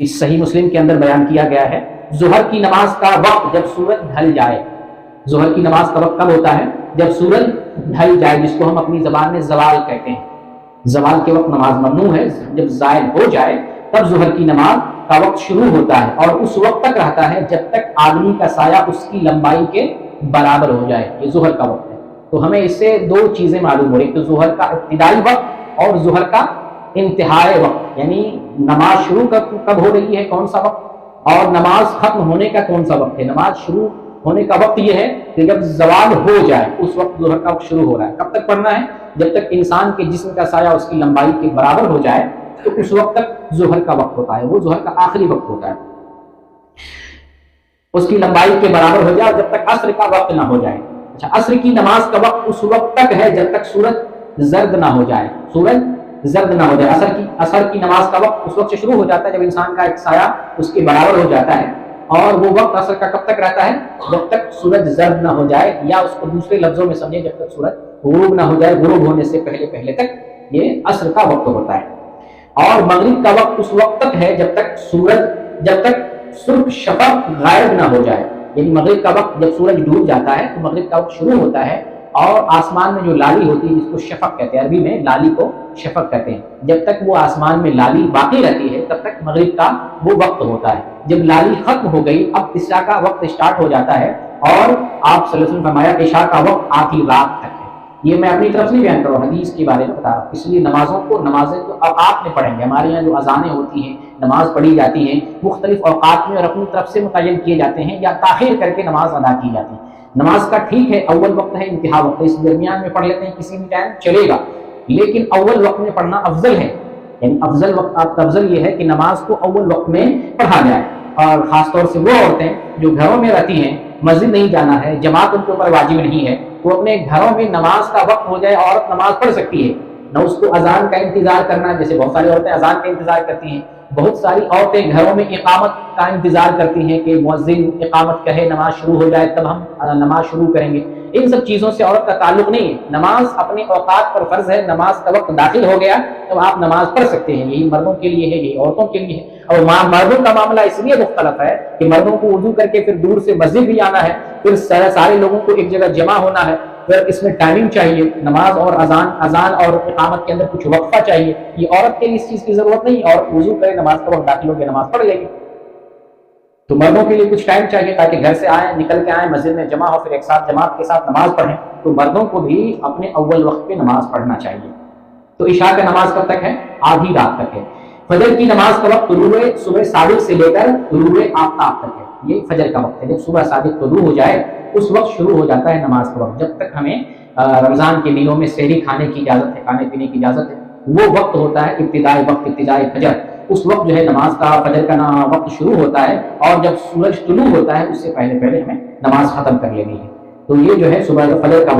اس صحیح مسلم کے اندر بیان کیا گیا ہے ظہر کی نماز کا وقت جب سورج ڈھل جائے. ظہر کی نماز کا وقت کب ہوتا ہے؟ جب سورج ڈھل جائے، جس کو ہم اپنی زبان میں زوال کہتے ہیں. زوال کے وقت نماز ممنوع ہے. جب زائل ہو جائے تب ظہر کی نماز کا وقت شروع ہوتا ہے اور اس وقت تک رہتا ہے جب تک آدمی کا سایہ اس کی لمبائی کے برابر ہو جائے. یہ ظہر کا وقت ہے. تو ہمیں اس سے دو چیزیں معلوم ہو رہی ہیں کہ ظہر کا ابتدائی وقت اور ظہر کا انتہائی وقت، یعنی نماز شروع کب ہو رہی ہے، کون سا وقت، اور نماز ختم ہونے کا کون سا وقت ہے. نماز شروع ہونے کا وقت یہ ہے کہ جب زوال ہو جائے اس وقت ظہر کا وقت شروع ہو رہا ہے. کب تک پڑھنا ہے؟ جب تک انسان کے جسم کا سایہ اس کی لمبائی کے برابر ہو جائے تو اس وقت تک ظہر کا وقت ہوتا ہے. وہ ظہر کا آخری وقت ہوتا ہے. اس کی لمبائی کے برابر ہو جائے جب تک عصر کا وقت نہ ہو جائے. اچھا، عصر کی نماز کا وقت اس وقت تک ہے جب تک سورج زرد نہ ہو جائے. سورج زرد نہ ہو جائے. عصر کی نماز کا وقت اس وقت سے شروع ہو جاتا ہے جب انسان کا ایک سایہ اس کے برابر ہو جاتا ہے. اور وہ وقت عصر کا کب تک رہتا ہے؟ جب تک سورج زرد نہ ہو جائے، یا اس کو دوسرے لفظوں میں سمجھیں جب تک سورج غروب نہ ہو جائے. غروب ہونے سے پہلے تک یہ عصر کا وقت ہوتا ہے. اور مغرب کا وقت اس وقت تک ہے جب تک سرخ شفق غائب نہ ہو جائے. یعنی مغرب کا وقت جب سورج ڈوب جاتا ہے تو مغرب کا وقت شروع ہوتا ہے، اور آسمان میں جو لالی ہوتی ہے جس کو شفق کہتے ہیں، عربی میں لالی کو شفق کہتے ہیں، جب تک وہ آسمان میں لالی باقی رہتی ہے تب تک مغرب کا وہ وقت ہوتا ہے. جب لالی ختم ہو گئی اب عشاء کا وقت اسٹارٹ ہو جاتا ہے، اور آپ صلی اللہ علیہ وسلم نے فرمایا عشاء کا وقت آدھی رات تک ہے. یہ میں اپنی طرف سے نہیں بیان کر رہا ہوں، حدیث کے بارے میں بتا رہا ہوں. اس لیے نمازیں تو اب آپ نے پڑھیں گے. ہمارے یہاں جو اذانیں ہوتی ہیں، نماز پڑھی جاتی ہیں مختلف اوقات میں اور اپنی طرف سے متعین کیے جاتے ہیں یا تاخیر کر کے نماز ادا کی جاتی ہے. نماز کا ٹھیک ہے اول وقت ہے، انتہا وقت ہے، اس درمیان میں پڑھ لیتے ہیں کسی بھی ٹائم چلے گا، لیکن اول وقت میں پڑھنا افضل ہے. یعنی افضل یہ ہے کہ نماز کو اول وقت میں پڑھا جائے. اور خاص طور سے وہ عورتیں جو گھروں میں رہتی ہیں، مسجد نہیں جانا ہے، جماعت ان کے اوپر واجب نہیں ہے، وہ اپنے گھروں میں نماز کا وقت ہو جائے عورت نماز پڑھ سکتی ہے. نہ اس کو اذان کا انتظار کرنا ہے، جیسے بہت ساری عورتیں اذان کا انتظار کرتی ہیں. بہت ساری عورتیں گھروں میں اقامت کا انتظار کرتی ہیں کہ مؤذن اقامت کہے، نماز شروع ہو جائے تب ہم نماز شروع کریں گے. ان سب چیزوں سے عورت کا تعلق نہیں ہے. نماز اپنے اوقات پر فرض ہے. نماز کا وقت داخل ہو گیا تو آپ نماز پڑھ سکتے ہیں. یہی مردوں کے لیے ہے، یہی عورتوں کے لیے ہے. اور مردوں کا معاملہ اس لیے مختلف ہے کہ مردوں کو وضو کر کے پھر دور سے مسجد بھی آنا ہے، پھر سارے لوگوں کو ایک جگہ جمع ہونا ہے، پھر اس میں ٹائمنگ چاہیے. نماز اور اذان اور اقامت کے اندر کچھ وقفہ چاہیے. یہ عورت کے لیے اس چیز کی ضرورت نہیں. اور وضو کرے، نماز کا وقت داخل ہو گیا، نماز پڑھ لے گی. تو مردوں کے لیے کچھ ٹائم چاہیے تاکہ گھر سے آئیں، نکل کے آئیں، مسجد میں جمع ہو، پھر ایک ساتھ جماعت کے ساتھ نماز پڑھیں. تو مردوں کو بھی اپنے اول وقت پہ نماز پڑھنا چاہیے. تو عشاء کا نماز کب تک ہے؟ آدھی رات تک ہے. فجر کی نماز کا وقت طلوع صبح صادق سے لے کر طلوع آفتاب تک ہے. یہ فجر کا وقت ہے. جب صبح صادق طلوع ہو جائے اس وقت شروع ہو جاتا ہے نماز کا وقت. جب تک ہمیں رمضان کے دنوں میں سحری کھانے کی اجازت ہے، کھانے پینے کی اجازت ہے، وہ وقت ہوتا ہے ابتدائی وقت، ابتدائی فجر. اس وقت جو ہے نماز کا فجر کا وقت شروع ہوتا ہے، اور جب سورج طلوع ہوتا ہے اس سے پہلے ہمیں نماز ختم کر لینی ہے. تو یہ جو ہے صبح فجر کا وقت